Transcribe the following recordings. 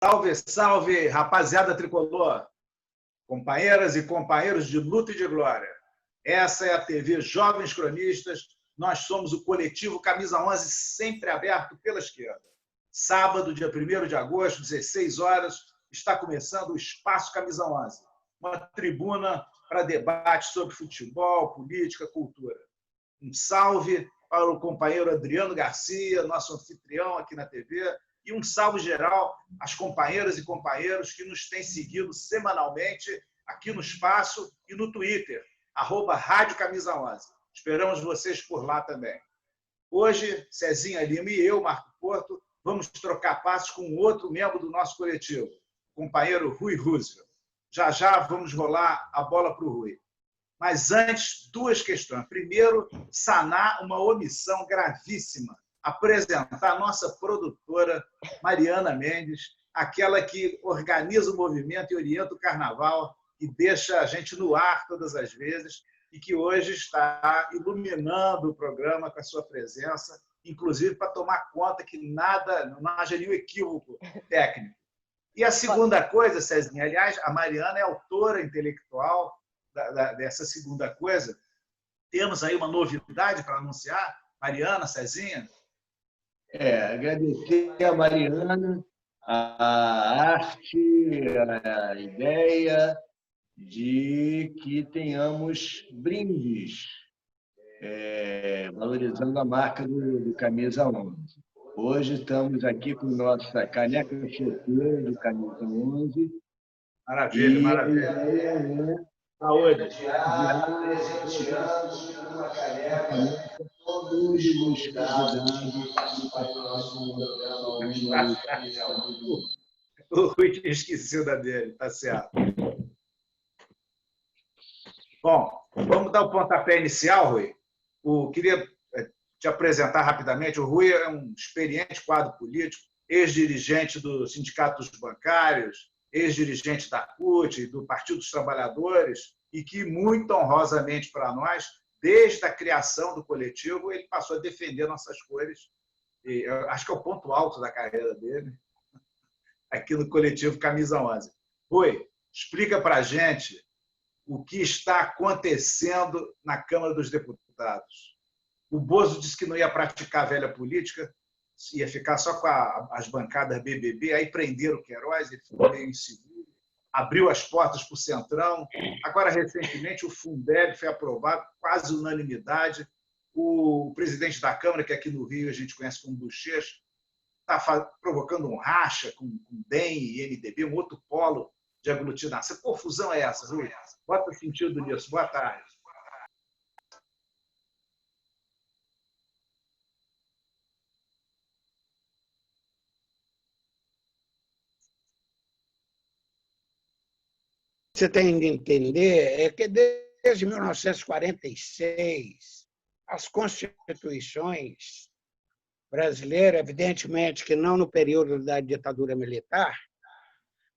Salve, salve, rapaziada tricolor, companheiras e companheiros de luta e de glória. Essa é a TV Jovens Cronistas, nós somos o coletivo Camisa 11, sempre aberto pela esquerda. Sábado, dia 1º de agosto, 16 horas, está começando o Espaço Camisa 11, uma tribuna para debate sobre futebol, política, cultura. Um salve para o companheiro Adriano Garcia, nosso anfitrião aqui na TV, e um salve geral às companheiras e companheiros que nos têm seguido semanalmente aqui no Espaço e no Twitter, @Rádio Camisa 11. Esperamos vocês por lá também. Hoje, Cezinha Lima e eu, Marco Porto, vamos trocar passos com outro membro do nosso coletivo, o companheiro Rui Roosevelt. Já já vamos rolar a bola para o Rui. Mas antes, duas questões. Primeiro, sanar uma omissão gravíssima. Apresentar a nossa produtora, Mariana Mendes, aquela que organiza o movimento e orienta o carnaval e deixa a gente no ar todas as vezes e que hoje está iluminando o programa com a sua presença, inclusive para tomar conta que não haja nenhum equívoco técnico. E a segunda coisa, Cezinha, aliás, a Mariana é autora intelectual dessa segunda coisa. Temos aí uma novidade para anunciar? Mariana, Cezinha? Agradecer a Mariana a arte, a ideia de que tenhamos brindes, valorizando a marca do Camisa 11. Hoje estamos aqui com nossa caneca chopeira do Camisa 11. Maravilha, maravilha. Saúde. 13 anos de uma caneca. Todos os convidados O Rui esqueceu da dele, tá certo. Bom, vamos dar o pontapé inicial, Rui. Queria te apresentar rapidamente. O Rui é um experiente quadro político, ex-dirigente do Sindicato dos Bancários, ex-dirigente da CUT, do Partido dos Trabalhadores, e que, muito honrosamente para nós, desde a criação do coletivo, ele passou a defender nossas cores. E acho que é o ponto alto da carreira dele, aqui no coletivo Camisa 11. Rui, explica para a gente o que está acontecendo na Câmara dos Deputados. O Bozo disse que não ia praticar a velha política, ia ficar só com as bancadas BBB, aí prenderam o Queiroz, ele ficou meio inseguro, abriu as portas para o Centrão. Agora, recentemente, o Fundeb foi aprovado, quase unanimidade. O presidente da Câmara, que aqui no Rio a gente conhece como Bochecha, está provocando um racha com DEM e MDB, um outro polo de aglutinação. Que confusão é essa, Rui? Bota sentido nisso. Boa tarde. Você tem de entender é que desde 1946, as constituições brasileiras, evidentemente que não no período da ditadura militar,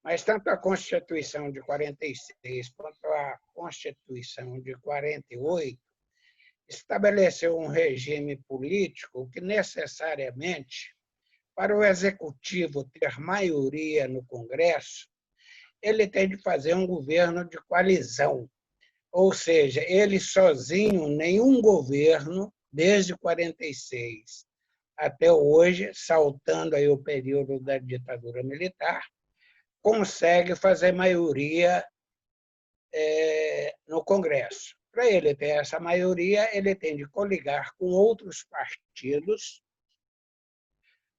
mas tanto a Constituição de 46 quanto a Constituição de 48 estabeleceu um regime político que necessariamente, para o Executivo ter maioria no Congresso, ele tem de fazer um governo de coalizão. Ou seja, ele sozinho, nenhum governo, desde 46 até hoje, saltando aí o período da ditadura militar, consegue fazer maioria no Congresso. Para ele ter essa maioria, ele tem de coligar com outros partidos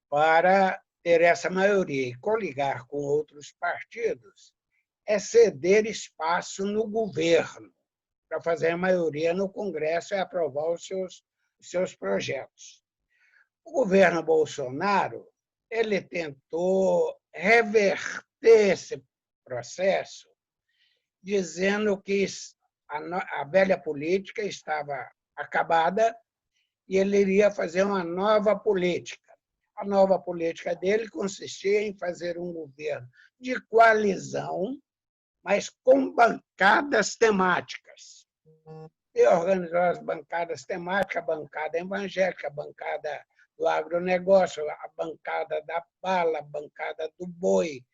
para ter essa maioria. E coligar com outros partidos é ceder espaço no governo para fazer a maioria no Congresso e aprovar os seus projetos. O governo Bolsonaro ele tentou reverter esse processo, dizendo que a velha política estava acabada e ele iria fazer uma nova política. A nova política dele consistia em fazer um governo de coalizão, mas com bancadas temáticas. E organizou as bancadas temáticas, a bancada evangélica, a bancada do agronegócio, a bancada da bala, a bancada do boi,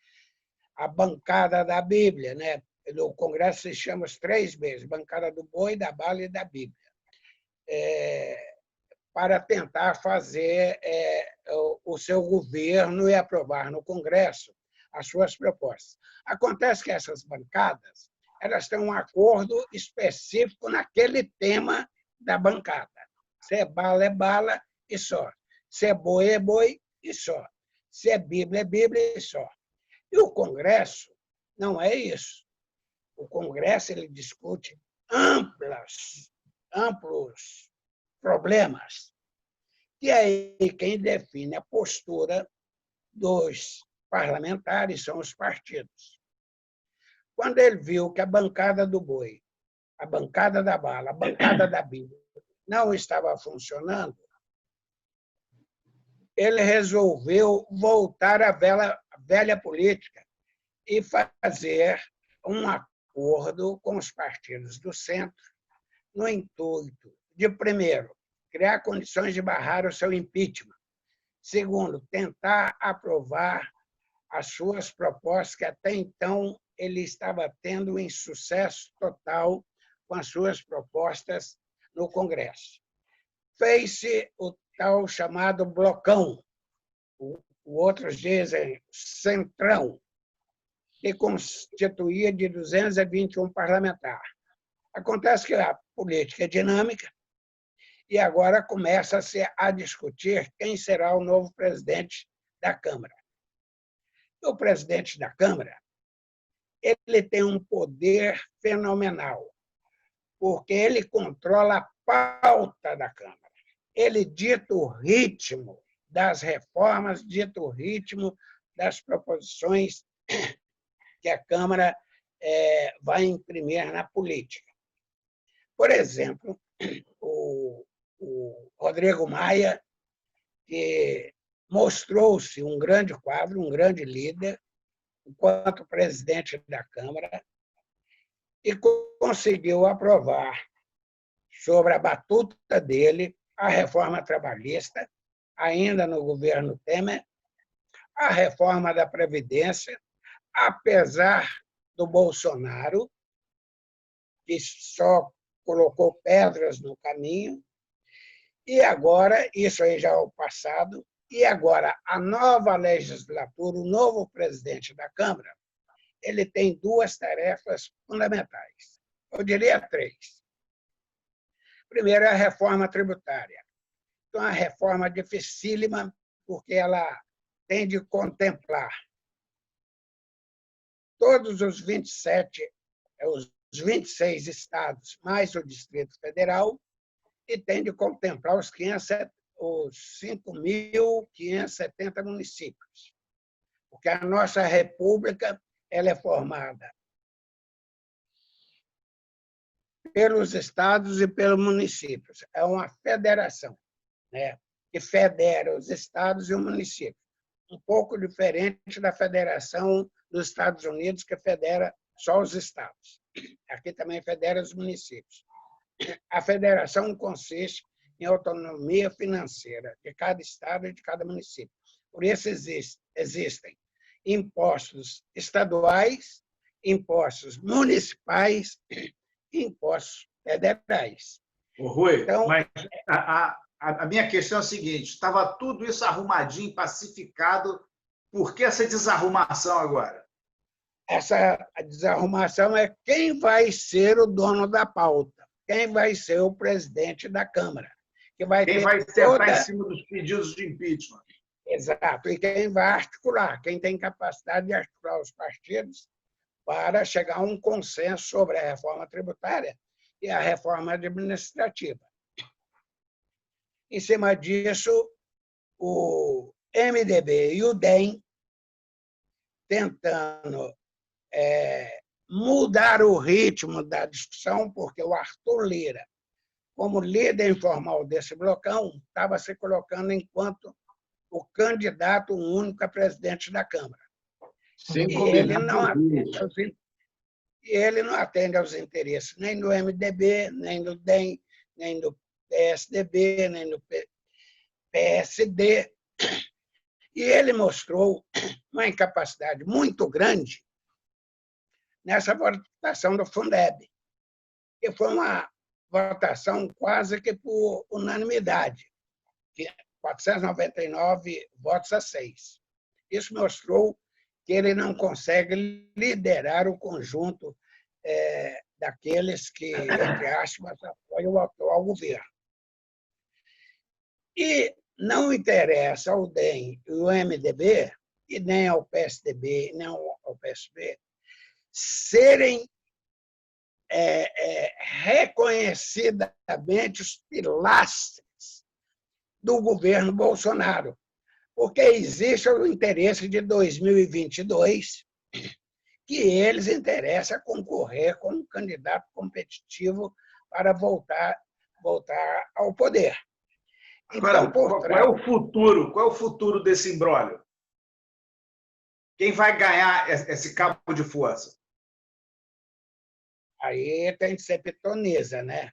a bancada da Bíblia, né? No Congresso se chama os 3 Bs, bancada do boi, da bala e da Bíblia, para tentar fazer o seu governo e aprovar no Congresso as suas propostas. Acontece que essas bancadas elas têm um acordo específico naquele tema da bancada. Se é bala e só. Se é boi e só. Se é Bíblia e só. E o Congresso não é isso. O Congresso ele discute amplos problemas. E aí quem define a postura dos parlamentares são os partidos. Quando ele viu que a bancada do boi, a bancada da bala, a bancada da Bíblia não estava funcionando, ele resolveu voltar à velha política e fazer um acordo com os partidos do centro no intuito de, primeiro, criar condições de barrar o seu impeachment. Segundo, tentar aprovar as suas propostas, que até então ele estava tendo um insucesso total com as suas propostas no Congresso. Fez-se o tal chamado blocão, outros dizem centrão, que constituía de 221 parlamentares. Acontece que a política é dinâmica e agora começa-se a discutir quem será o novo presidente da Câmara. O presidente da Câmara ele tem um poder fenomenal, porque ele controla a pauta da Câmara. Ele dita o ritmo das reformas, dita o ritmo das proposições que a Câmara vai imprimir na política. Por exemplo, o Rodrigo Maia, que mostrou-se um grande quadro, um grande líder, enquanto presidente da Câmara, e conseguiu aprovar, sobre a batuta dele, a reforma trabalhista, ainda no governo Temer, a reforma da Previdência, apesar do Bolsonaro, que só colocou pedras no caminho, e agora, isso aí já é o passado, e agora a nova legislatura, o novo presidente da Câmara, ele tem 2 tarefas fundamentais. Eu diria 3. Primeiro é a reforma tributária. Então, é uma reforma dificílima, porque ela tem de contemplar todos os 26 estados, mais o Distrito Federal, e tem de contemplar os 5.570 municípios. Porque a nossa república ela é formada pelos estados e pelos municípios. É uma federação, né, que federa os estados e os municípios. Um pouco diferente da federação dos Estados Unidos, que federa só os estados. Aqui também federa os municípios. A federação consiste em autonomia financeira de cada estado e de cada município. Por isso existem impostos estaduais, impostos municipais e impostos federais. Rui, então, mas a minha questão é a seguinte: estava tudo isso arrumadinho, pacificado, por que essa desarrumação agora? Essa desarrumação é quem vai ser o dono da pauta, quem vai ser o presidente da Câmara. Quem vai sentar em cima dos pedidos de impeachment. Exato, e quem vai articular, quem tem capacidade de articular os partidos para chegar a um consenso sobre a reforma tributária e a reforma administrativa. Em cima disso, o MDB e o DEM, tentando mudar o ritmo da discussão, porque o Arthur Lira, como líder informal desse blocão, estava se colocando enquanto o candidato único a presidente da Câmara. Ele não atende aos interesses nem do MDB, nem do DEM, nem do PSDB, nem do PSD. E ele mostrou uma incapacidade muito grande nessa votação do Fundeb, que foi uma votação quase que por unanimidade, 499 votos a 6. Isso mostrou que ele não consegue liderar o conjunto daqueles que, entre aspas, apoiam o atual governo. E não interessa ao DEM e ao MDB, e nem ao PSDB, nem ao PSB, serem reconhecidamente os pilastres do governo Bolsonaro, porque existe o interesse de 2022, que eles interessam concorrer com um candidato competitivo para voltar ao poder. Agora, então, qual é o futuro? Qual é o futuro desse imbróglio? Quem vai ganhar esse cabo de força? Aí tem que ser pitonisa, né?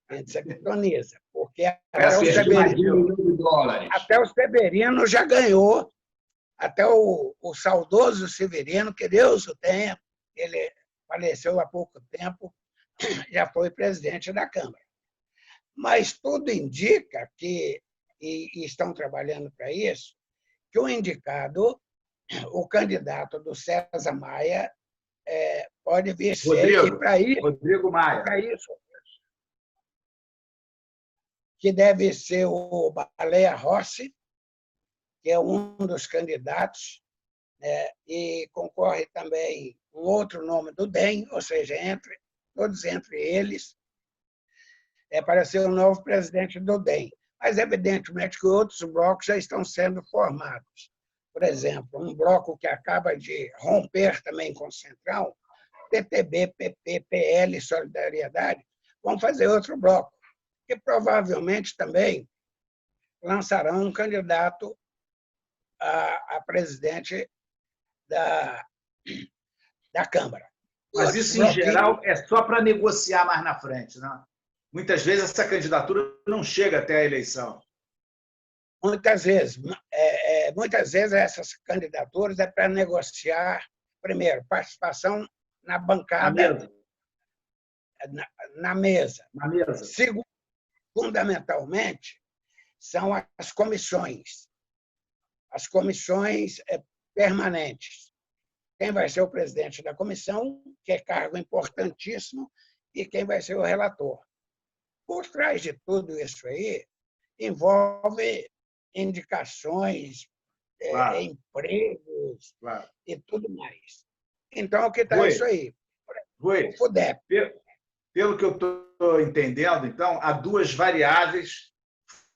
Tem que ser pitonisa, porque até o Severino já ganhou, até o saudoso Severino, que Deus o tenha, ele faleceu há pouco tempo, já foi presidente da Câmara. Mas tudo indica que, e estão trabalhando para isso, que o indicado, o candidato do César Maia, pode vir ser para isso. Rodrigo Maia. Para isso, que deve ser o Baleia Rossi, que é um dos candidatos, e concorre também um outro nome do DEM, ou seja, todos entre eles, para ser o novo presidente do DEM. Mas, evidentemente, que outros blocos já estão sendo formados. Por exemplo, um bloco que acaba de romper também com o Centrão, PTB, PP, PL, Solidariedade, vão fazer outro bloco, que provavelmente também lançarão um candidato a presidente da Câmara. Mas isso, em geral, é só para negociar mais na frente, né? Muitas vezes essa candidatura não chega até a eleição. Muitas vezes essas candidaturas é para negociar, primeiro, participação na bancada, na mesa. Segundo, fundamentalmente, são as comissões permanentes. Quem vai ser o presidente da comissão, que é cargo importantíssimo, e quem vai ser o relator. Por trás de tudo isso aí, envolve indicações, empregos e tudo mais. Então, o que está isso aí? Rui, pelo que eu estou entendendo, então, há duas variáveis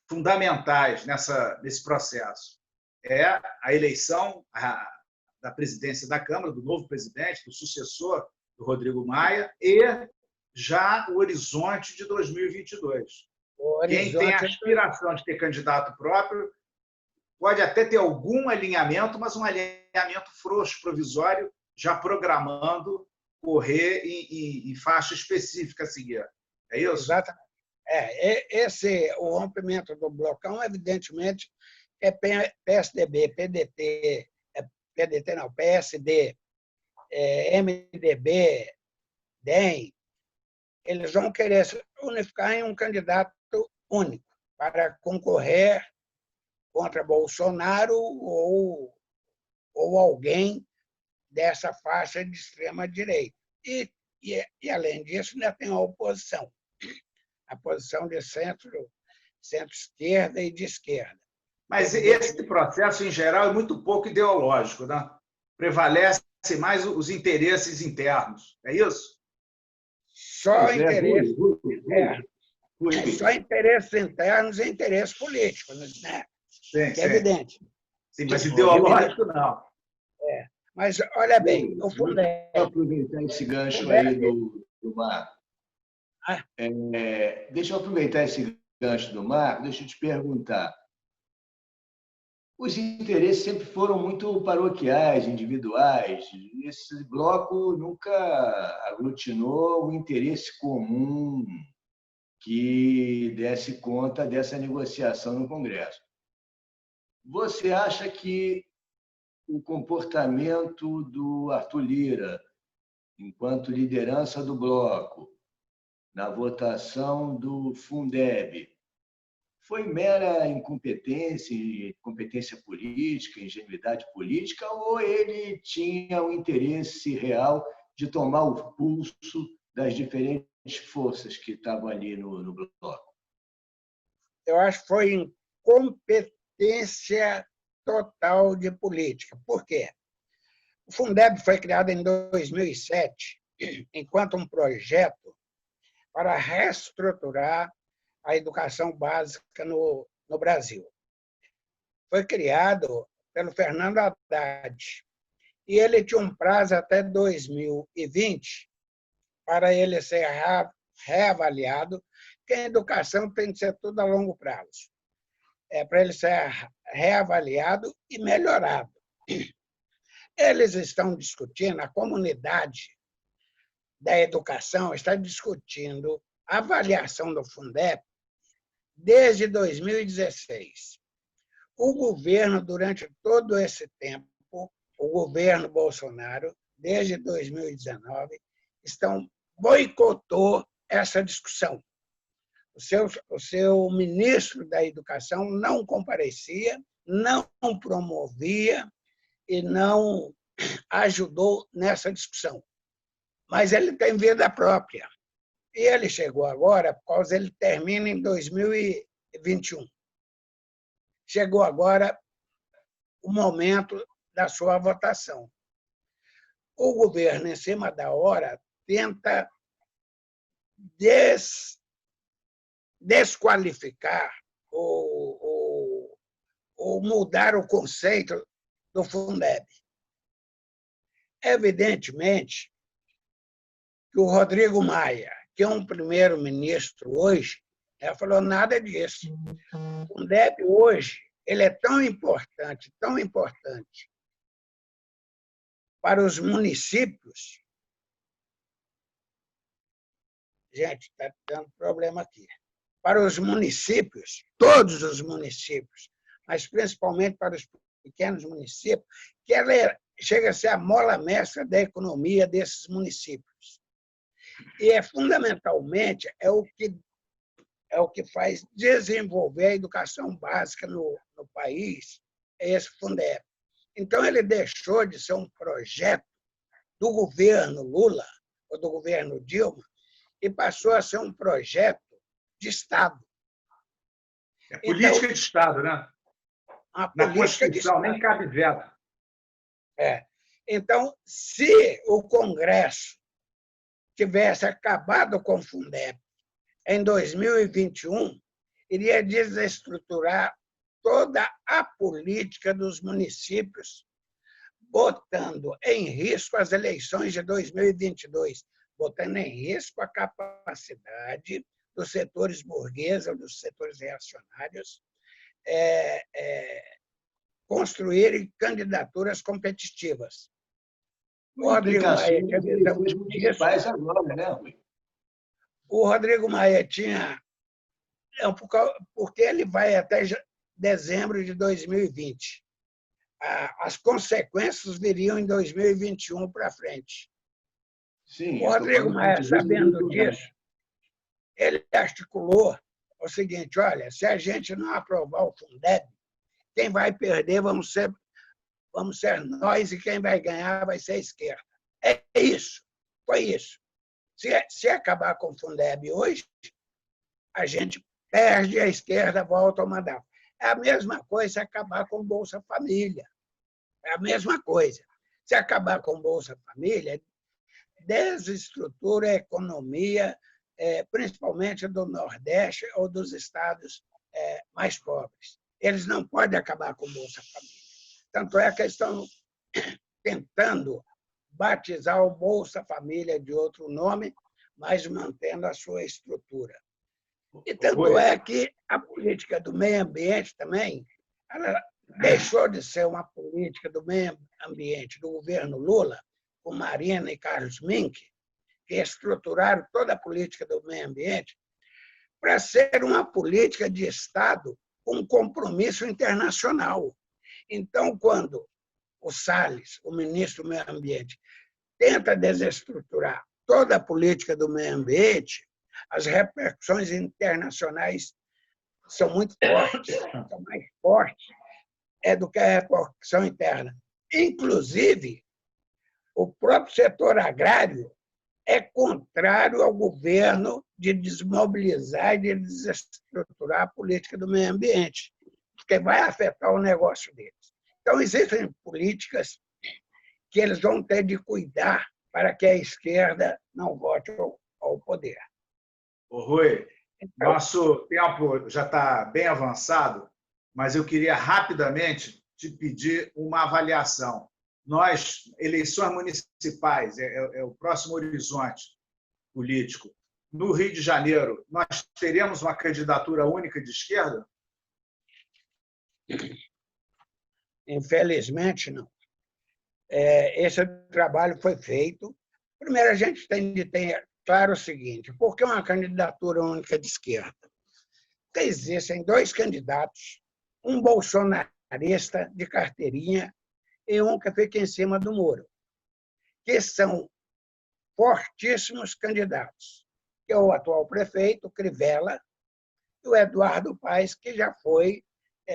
fundamentais nesse processo. É a eleição da presidência da Câmara, do novo presidente, do sucessor do Rodrigo Maia, e já o horizonte de 2022. Quem tem a aspiração de ter candidato próprio pode até ter algum alinhamento, mas um alinhamento frouxo, provisório, já programando correr em faixa específica a seguir. É isso? Exatamente. O rompimento do blocão, evidentemente, é PSDB, PSD, MDB, DEM, eles vão querer se unificar em um candidato único para concorrer contra Bolsonaro ou alguém dessa faixa de extrema-direita. E, além disso, ainda tem a oposição, a posição de centro-esquerda e de esquerda. Mas esse processo, em geral, é muito pouco ideológico, né? Prevalece mais os interesses internos. É isso? Só interesses internos. Só interesses internos e interesses políticos, né? Sim, que é evidente. Sim, mas ideológico não. Mas, olha bem, o Fundeb... Deixa eu aproveitar esse gancho aí do Marco. Deixa eu aproveitar esse gancho do Marco, deixa eu te perguntar. Os interesses sempre foram muito paroquiais, individuais. Esse bloco nunca aglutinou o interesse comum que desse conta dessa negociação no Congresso. Você acha que o comportamento do Arthur Lira enquanto liderança do bloco, na votação do Fundeb, foi mera incompetência política, ingenuidade política, ou ele tinha o interesse real de tomar o pulso das diferentes forças que estavam ali no bloco? Eu acho que foi incompetência total de política. Por quê? O Fundeb foi criado em 2007, enquanto um projeto para reestruturar a educação básica no Brasil. Foi criado pelo Fernando Haddad e ele tinha um prazo até 2020 para ele ser reavaliado, porque a educação tem que ser tudo a longo prazo. Para ele ser reavaliado e melhorado. Eles estão discutindo, a comunidade da educação está discutindo a avaliação do Fundeb desde 2016. O governo, durante todo esse tempo, o governo Bolsonaro, desde 2019, boicotou essa discussão. O seu ministro da Educação não comparecia, não promovia e não ajudou nessa discussão. Mas ele tem vida própria. E ele chegou agora, por causa ele termina em 2021. Chegou agora o momento da sua votação. O governo, em cima da hora, tenta desqualificar ou mudar o conceito do Fundeb. Evidentemente que o Rodrigo Maia, que é um primeiro-ministro hoje, falou nada disso. O Fundeb hoje ele é tão importante para os municípios. Gente, está dando problema aqui. Para os municípios, todos os municípios, mas principalmente para os pequenos municípios, que ela chega a ser a mola mestra da economia desses municípios. E fundamentalmente o que faz desenvolver a educação básica no país, é esse Fundeb. Então, ele deixou de ser um projeto do governo Lula ou do governo Dilma e passou a ser um projeto de Estado. É política de Estado, né? Na Constituição nem cabe veto. Então, se o Congresso tivesse acabado com o Fundeb em 2021, iria desestruturar toda a política dos municípios, botando em risco as eleições de 2022, botando em risco a capacidade dos setores burgueses, dos setores reacionários, construírem candidaturas competitivas. O Rodrigo Maia tinha visão disso. Agora, né, Rui? O Rodrigo Maia tinha... Porque ele vai até dezembro de 2020. As consequências viriam em 2021 para frente. Sim, o Rodrigo Maia, sabendo disso, ele articulou o seguinte: olha, se a gente não aprovar o Fundeb, quem vai perder vamos ser nós e quem vai ganhar vai ser a esquerda. É isso, foi isso. Se acabar com o Fundeb hoje, a gente perde, a esquerda volta ao mandato. É a mesma coisa se acabar com o Bolsa Família. É a mesma coisa. Se acabar com o Bolsa Família, desestrutura a economia, principalmente do Nordeste ou dos estados mais pobres. Eles não podem acabar com o Bolsa Família. Tanto é que estão tentando batizar o Bolsa Família de outro nome, mas mantendo a sua estrutura. E tanto é que a política do meio ambiente também, ela deixou de ser uma política do meio ambiente do governo Lula, com Marina e Carlos Mink, que estruturaram toda a política do meio ambiente, para ser uma política de Estado com compromisso internacional. Então, quando o Salles, o ministro do Meio Ambiente, tenta desestruturar toda a política do meio ambiente, as repercussões internacionais são muito fortes, são mais fortes do que a repercussão interna. Inclusive, o próprio setor agrário é contrário ao governo de desmobilizar e de desestruturar a política do meio ambiente, porque vai afetar o negócio deles. Então, existem políticas que eles vão ter de cuidar para que a esquerda não volte ao poder. Ô, Rui, nosso tempo já está bem avançado, mas eu queria rapidamente te pedir uma avaliação. Nós, eleições municipais, é o próximo horizonte político. No Rio de Janeiro, nós teremos uma candidatura única de esquerda? Infelizmente, não. Esse trabalho foi feito. Primeiro, a gente tem de ter claro o seguinte: por que uma candidatura única de esquerda? Porque existem dois candidatos, um bolsonarista de carteirinha e um que fica em cima do muro, que são fortíssimos candidatos, que é o atual prefeito, Crivella, e o Eduardo Paes, que já foi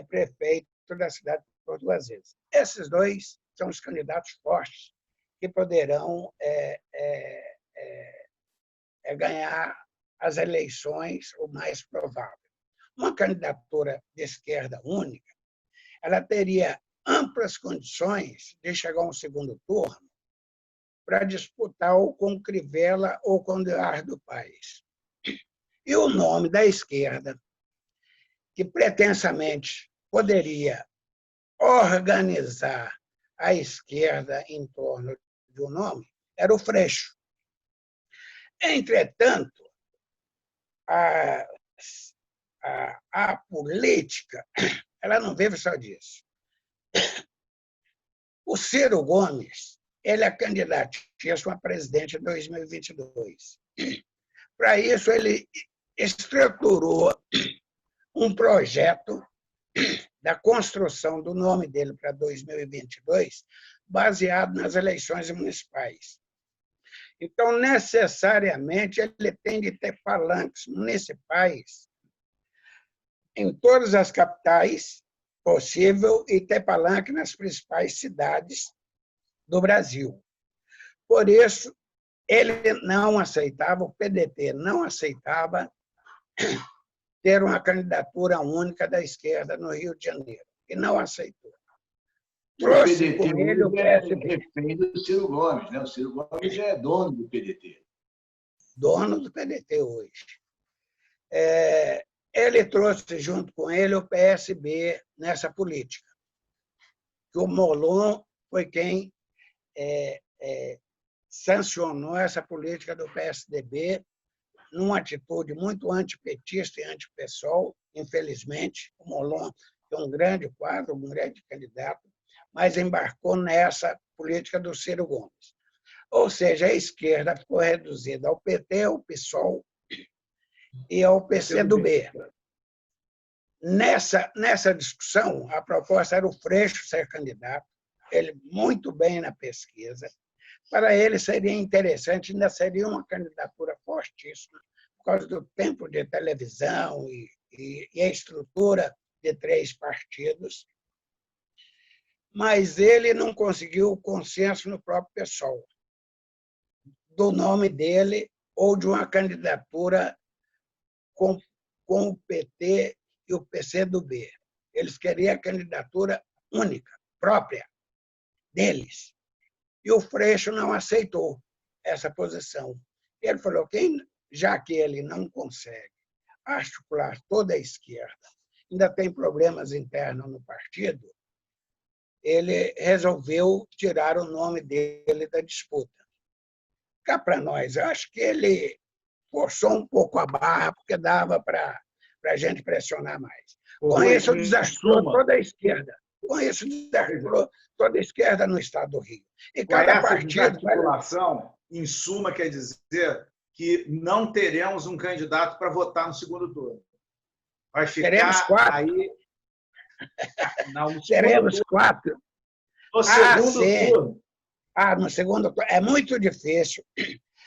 prefeito da cidade de Porto Alegre. Esses dois são os candidatos fortes que poderão ganhar as eleições, o mais provável. Uma candidatura de esquerda única, ela teria amplas condições de chegar a um segundo turno para disputar ou com Crivella ou com Eduardo Paes. E o nome da esquerda, que pretensamente poderia organizar a esquerda em torno de um nome, era o Freixo. Entretanto, a política ela não vive só disso. O Ciro Gomes ele é candidatíssimo a presidente em 2022. Para isso, ele estruturou um projeto da construção do nome dele para 2022, baseado nas eleições municipais. Então, necessariamente, ele tem de ter palanques municipais em todas as capitais possível e ter palanque nas principais cidades do Brasil. Por isso, ele não aceitava, o PDT não aceitava ter uma candidatura única da esquerda no Rio de Janeiro, e não aceitou. Trouxe o PDT com ele o PSB. Refém do Ciro Gomes, né? O Ciro Gomes é dono do PDT. Dono do PDT hoje. Ele trouxe junto com ele o PSB nessa política. O Molon foi quem sancionou essa política do PSDB numa atitude muito antipetista e anti-PSOL, infelizmente. O Molon é um grande quadro, um grande candidato, mas embarcou nessa política do Ciro Gomes. Ou seja, a esquerda ficou reduzida ao PT, ao PSOL e ao PCdoB. Nessa discussão, a proposta era o Freixo ser candidato, ele muito bem na pesquisa. Para ele seria interessante, ainda seria uma candidatura fortíssima, por causa do tempo de televisão e a estrutura de 3 partidos. Mas ele não conseguiu o consenso no próprio PSOL do nome dele ou de uma candidatura com o PT e o PCdoB. Eles queriam a candidatura única, própria, deles. E o Freixo não aceitou essa posição. Ele falou que, já que ele não consegue articular toda a esquerda, ainda tem problemas internos no partido, ele resolveu tirar o nome dele da disputa. Cá para nós, eu acho que ele forçou um pouco a barra, porque dava para a gente pressionar mais. Com isso, desastrou toda a esquerda. Com isso, desastrou toda a esquerda no estado do Rio. E cada partido... Desarticulação, em suma, quer dizer que não teremos um candidato para votar no segundo turno. Vai ficar teremos 4. Aí... Não, teremos 4. No segundo turno. No segundo turno. É muito difícil.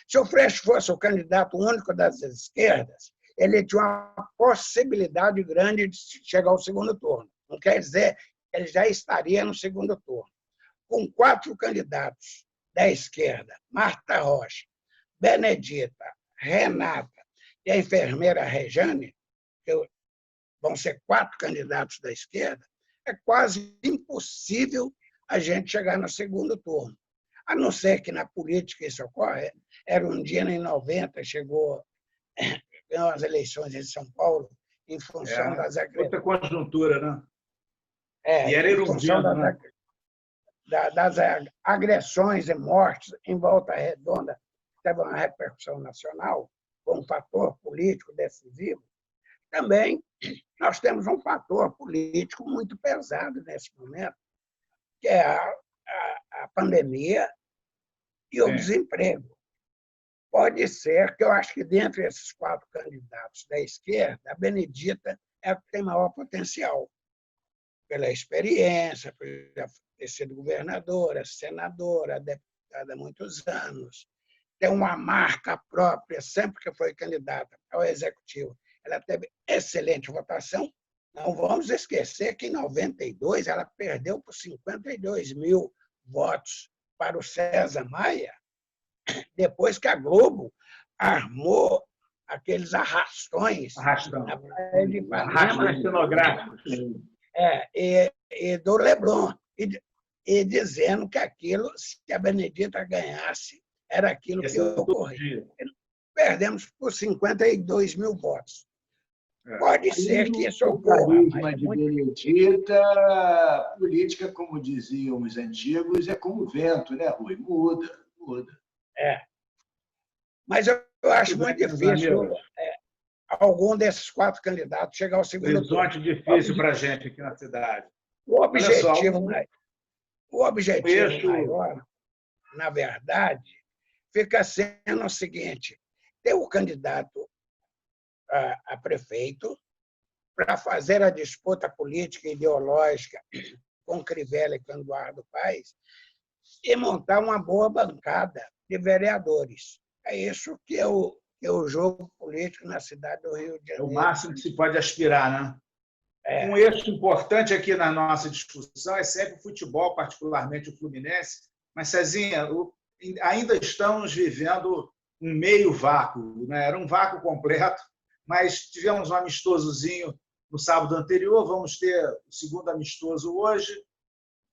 Se o Freixo fosse o candidato único das esquerdas, ele tinha uma possibilidade grande de chegar ao segundo turno. Não quer dizer que ele já estaria no segundo turno. Com 4 candidatos da esquerda, Marta Rocha, Benedita, Renata e a enfermeira Rejane, que vão ser 4 candidatos da esquerda, é quase impossível a gente chegar no segundo turno. A não ser que na política isso ocorre. Era um dia em 90, ganhou as eleições em São Paulo em função das agressões. Outra conjuntura, né? E era em função das agressões e mortes em Volta Redonda, teve uma repercussão nacional, com um fator político decisivo. Também nós temos um fator político muito pesado nesse momento, que é a pandemia e o desemprego. Pode ser que eu acho que, dentre esses 4 candidatos da esquerda, a Benedita é a que tem maior potencial, pela experiência, por ter sido governadora, senadora, deputada há muitos anos, tem uma marca própria, sempre que foi candidata ao Executivo. Ela teve excelente votação. Não vamos esquecer que, em 92, ela perdeu por 52 mil votos para o César Maia, depois que a Globo armou aqueles arrastões na praia de Ipanema, cenográficos. E do Leblon, e dizendo que aquilo, se a Benedita ganhasse, era aquilo que ocorria. Perdemos por 52 mil votos. Pode ser que isso ocorra. O carisma de Benedita, a política, como diziam os antigos, é como o vento, né, Rui? Muda. Mas eu acho muito difícil algum desses 4 candidatos chegar ao segundo turno. Horizonte difícil para a gente aqui na cidade. O objetivo maior, na verdade, fica sendo o seguinte: ter o candidato a prefeito para fazer a disputa política e ideológica com Crivella e com Eduardo Paes e montar uma boa bancada de vereadores. É isso que é o jogo político na cidade do Rio de Janeiro. É o máximo que se pode aspirar, né? Um eixo importante aqui na nossa discussão é sempre o futebol, particularmente o Fluminense. Mas, Cezinha, ainda estamos vivendo um meio vácuo, né? Era um vácuo completo, mas tivemos um amistosozinho no sábado anterior, vamos ter o segundo amistoso hoje.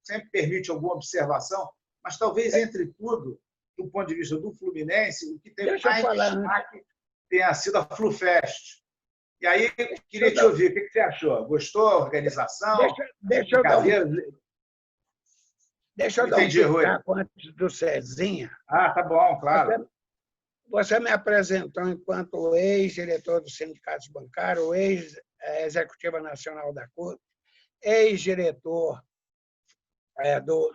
Sempre permite alguma observação, mas talvez, entre tudo, do ponto de vista do Fluminense, o que teve mais destaque tenha sido a FluFest. E aí, queria te ouvir, o que você achou? Gostou da organização? Deixa eu dar um pitaco antes do Cezinha. Tá bom, claro. Você me apresentou enquanto ex-diretor do Sindicato Bancário, ex-executiva nacional da CUT, ex-diretor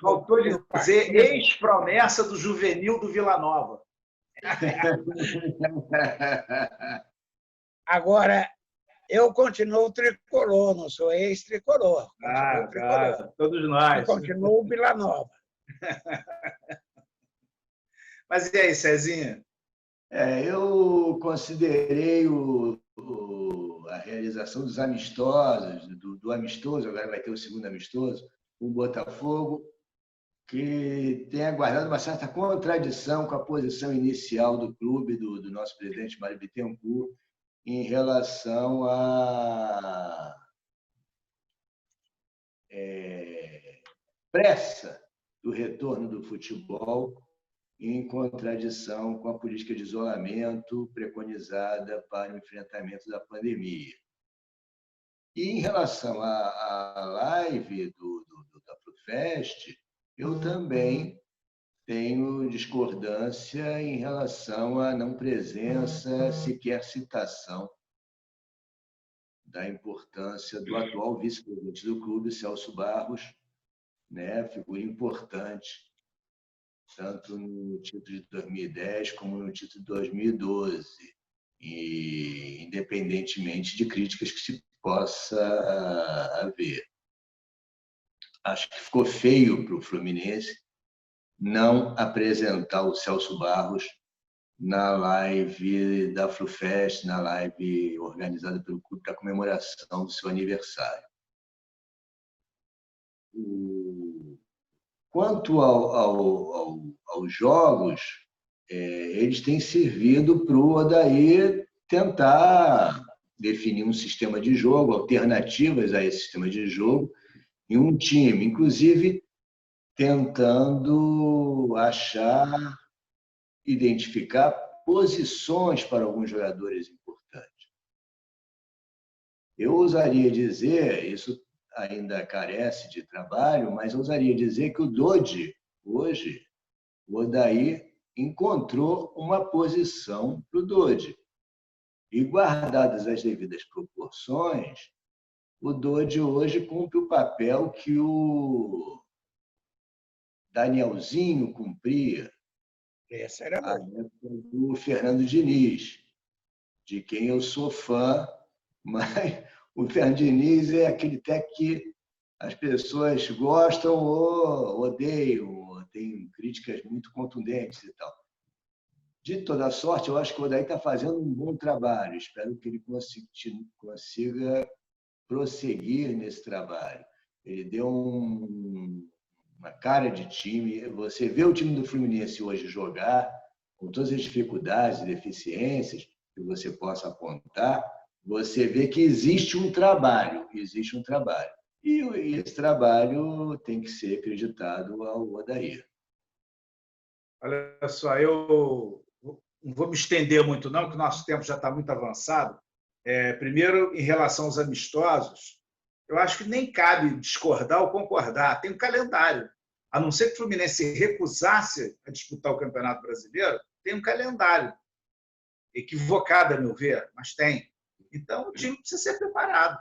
Faltou dizer ex-promessa do juvenil do Vila Nova. Agora, eu continuo tricolor, não sou ex-tricolor. Claro, todos nós. Eu continuo Vila Nova. Mas e aí, Cezinha? Eu considerei a realização dos amistosos, do amistoso, agora vai ter o segundo amistoso, o Botafogo, que tem aguardado uma certa contradição com a posição inicial do clube, do nosso presidente Mário Bittencourt, em relação à pressa do retorno do futebol, em contradição com a política de isolamento preconizada para o enfrentamento da pandemia. E em relação à live da FluFest, eu também tenho discordância em relação à não presença, sequer citação, da importância do atual vice-presidente do clube, Celso Barros, né, figura importante, tanto no título de 2010 como no título de 2012, e independentemente de críticas que se possa haver. Acho que ficou feio para o Fluminense não apresentar o Celso Barros na live da FluFest, na live organizada pelo clube para a comemoração do seu aniversário. Quanto aos jogos, eles têm servido para o Odair tentar definir um sistema de jogo, alternativas a esse sistema de jogo, em um time, inclusive tentando identificar posições para alguns jogadores importantes. Eu ousaria dizer, isso ainda carece de trabalho, mas eu ousaria dizer que o Dodi, hoje, o Odair encontrou uma posição para o Dodi. E, guardadas as devidas proporções, o Dodi hoje cumpre o papel que o Danielzinho cumpria na época do Fernando Diniz, de quem eu sou fã, mas o Fernando Diniz é aquele técnico que as pessoas gostam ou odeiam, ou tem críticas muito contundentes e tal. De toda sorte, eu acho que o Odair está fazendo um bom trabalho. Espero que ele consiga prosseguir nesse trabalho. Ele deu uma cara de time. Você vê o time do Fluminense hoje jogar, com todas as dificuldades e deficiências que você possa apontar, você vê que existe um trabalho. E esse trabalho tem que ser acreditado ao Odair. Olha só, eu não vou me estender muito, não, porque o nosso tempo já está muito avançado. Primeiro, em relação aos amistosos, eu acho que nem cabe discordar ou concordar. Tem um calendário. A não ser que o Fluminense se recusasse a disputar o Campeonato Brasileiro, tem um calendário. Equivocado, a meu ver, mas tem. Então, o time precisa ser preparado.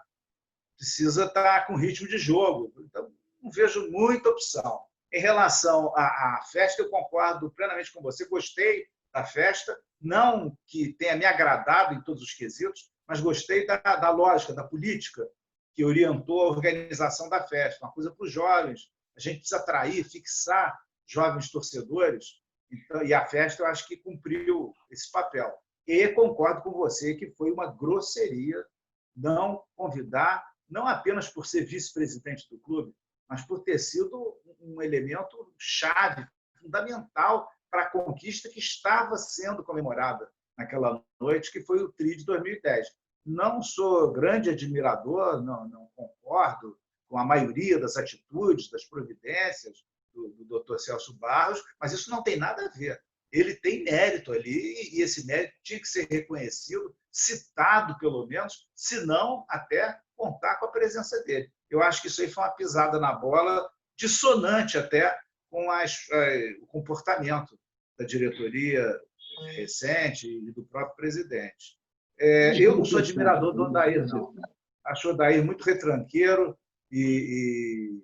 Precisa estar com ritmo de jogo. Então, não vejo muita opção. Em relação à festa, eu concordo plenamente com você. Gostei da festa, não que tenha me agradado em todos os quesitos, mas gostei da lógica, da política que orientou a organização da festa. Uma coisa para os jovens. A gente precisa atrair, fixar jovens torcedores. Então, e a festa, eu acho que cumpriu esse papel. E concordo com você que foi uma grosseria não convidar, não apenas por ser vice-presidente do clube, mas por ter sido um elemento chave, fundamental para a conquista que estava sendo comemorada naquela noite, que foi o Tri de 2010. Não sou grande admirador, não concordo com a maioria das atitudes, das providências do Dr. Celso Barros, mas isso não tem nada a ver. Ele tem mérito ali e esse mérito tinha que ser reconhecido, citado pelo menos, se não até contar com a presença dele. Eu acho que isso aí foi uma pisada na bola, dissonante até com o comportamento da diretoria recente e do próprio presidente. Eu não sou admirador do Odair, não. Acho o Odair muito retranqueiro e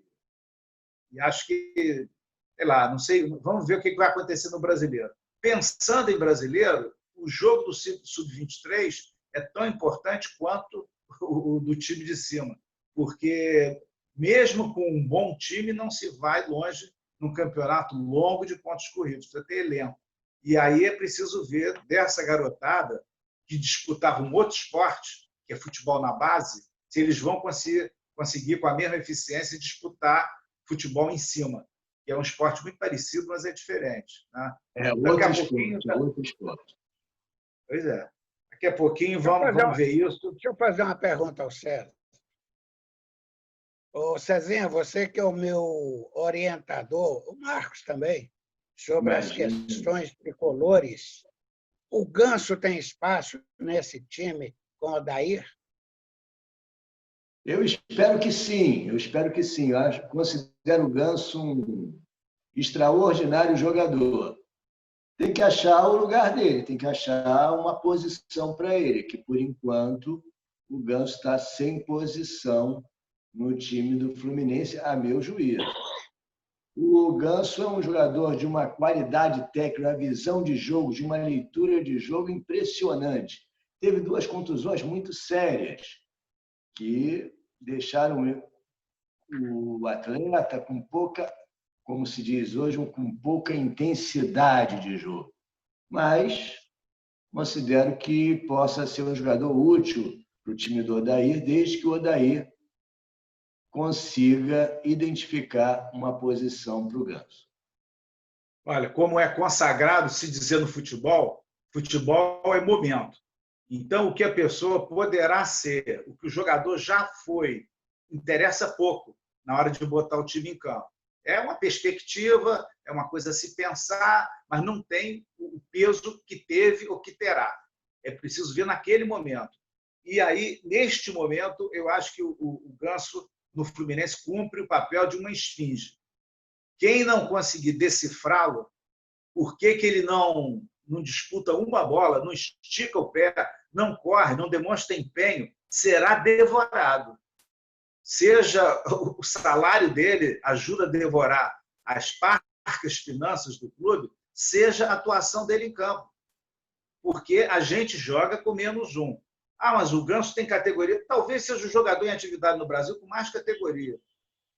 acho que, sei lá, não sei, vamos ver o que vai acontecer no Brasileiro. Pensando em brasileiro, o jogo do Sub-23 é tão importante quanto o do time de cima, porque mesmo com um bom time não se vai longe num campeonato longo de pontos corridos, precisa ter elenco. E aí é preciso ver dessa garotada que disputava um outro esporte, que é futebol na base, se eles vão conseguir com a mesma eficiência disputar futebol em cima, que é um esporte muito parecido, mas é diferente. Né? Outro esporte. Pois é. Daqui a pouquinho vamos ver isso. Deixa eu fazer uma pergunta ao César. Ô, Cezinha, você que é o meu orientador, o Marcos também, sobre as questões tricolores, o Ganso tem espaço nesse time com o Odair? Eu espero que sim. Eu considero o Ganso um extraordinário jogador. Tem que achar o lugar dele, tem que achar uma posição para ele, que, por enquanto, o Ganso está sem posição no time do Fluminense, a meu juízo. O Ganso é um jogador de uma qualidade técnica, uma visão de jogo, de uma leitura de jogo impressionante. Teve 2 contusões muito sérias, que deixaram o atleta com pouca como se diz hoje, com pouca intensidade de jogo. Mas considero que possa ser um jogador útil para o time do Odair, desde que o Odair consiga identificar uma posição para o Ganso. Olha, como é consagrado se dizer no futebol, futebol é momento. Então, o que a pessoa poderá ser, o que o jogador já foi, interessa pouco na hora de botar o time em campo. É uma perspectiva, é uma coisa a se pensar, mas não tem o peso que teve ou que terá. É preciso ver naquele momento. E aí, neste momento, eu acho que o Ganso, no Fluminense, cumpre o papel de uma esfinge. Quem não conseguir decifrá-lo, por que ele não disputa uma bola, não estica o pé, não corre, não demonstra empenho, será devorado. Seja o salário dele ajuda a devorar as parcas finanças do clube, seja a atuação dele em campo. Porque a gente joga com -1. Mas o Ganso tem categoria. Talvez seja o jogador em atividade no Brasil com mais categoria.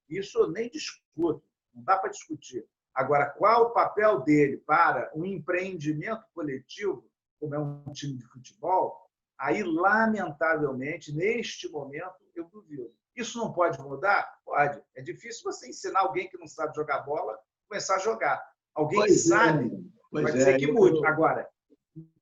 Isso eu nem discuto, não dá para discutir. Agora, qual o papel dele para um empreendimento coletivo, como é um time de futebol, aí, lamentavelmente, neste momento, eu duvido. Isso não pode mudar? Pode. É difícil você ensinar alguém que não sabe jogar bola começar a jogar. Alguém que sabe, pode ser que mude. Agora,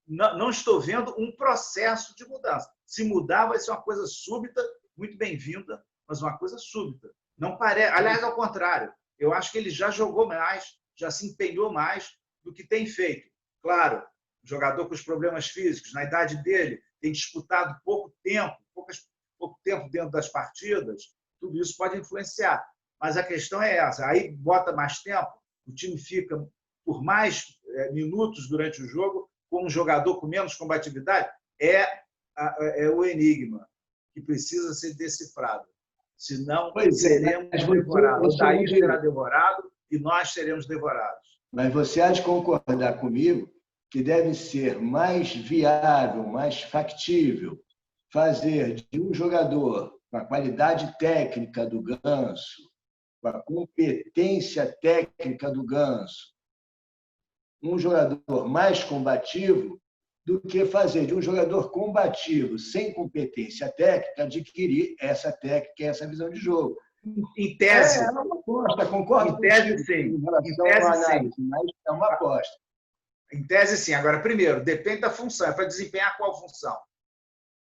não estou vendo um processo de mudança. Se mudar, vai ser uma coisa súbita, muito bem-vinda, mas uma coisa súbita. Não parece. Aliás, ao contrário, eu acho que ele já jogou mais, já se empenhou mais do que tem feito. Claro, jogador com os problemas físicos, na idade dele, tem disputado pouco tempo dentro das partidas, tudo isso pode influenciar. Mas a questão é essa. Aí bota mais tempo, o time fica por mais minutos durante o jogo, com um jogador com menos combatividade, é o enigma que precisa ser decifrado. Senão, seremos devorados. O Daí será devorado e nós seremos devorados. Mas você há de concordar comigo que deve ser mais viável, mais factível fazer de um jogador com a qualidade técnica do Ganso, com a competência técnica do Ganso, um jogador mais combativo, do que fazer de um jogador combativo, sem competência técnica, adquirir essa técnica e essa visão de jogo. Em tese. É uma aposta, concordo em tese, sim. Em relação à análise, mas é uma aposta. Em tese, sim. Agora, primeiro, depende da função. É para desempenhar qual função?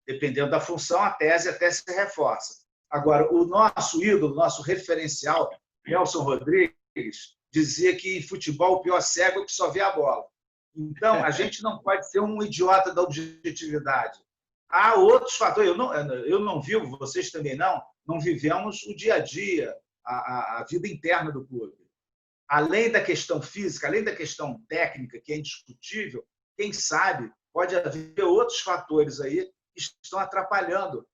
Dependendo da função, a tese até se reforça. Agora, o nosso ídolo, nosso referencial, Nelson Rodrigues, dizia que em futebol o pior cego é o que só vê a bola. Então, a gente não pode ser um idiota da objetividade. Há outros fatores. Eu não vivo, vocês também não vivemos o dia a dia, a vida interna do clube. Além da questão física, além da questão técnica, que é indiscutível, quem sabe pode haver outros fatores aí que estão atrapalhando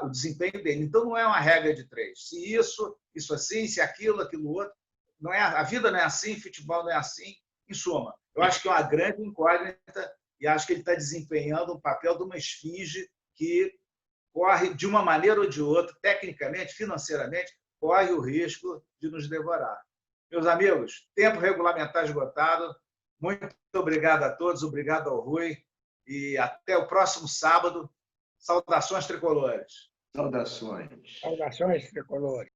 o desempenho dele. Então, não é uma regra de 3. Se isso assim, se aquilo outro. Não é, a vida não é assim, futebol não é assim. Em suma, eu acho que é uma grande incógnita e acho que ele está desempenhando um papel de uma esfinge que corre, de uma maneira ou de outra, tecnicamente, financeiramente, corre o risco de nos devorar. Meus amigos, tempo regulamentar esgotado. Muito obrigado a todos, obrigado ao Rui e até o próximo sábado. Saudações tricolores. Saudações. Saudações tricolores.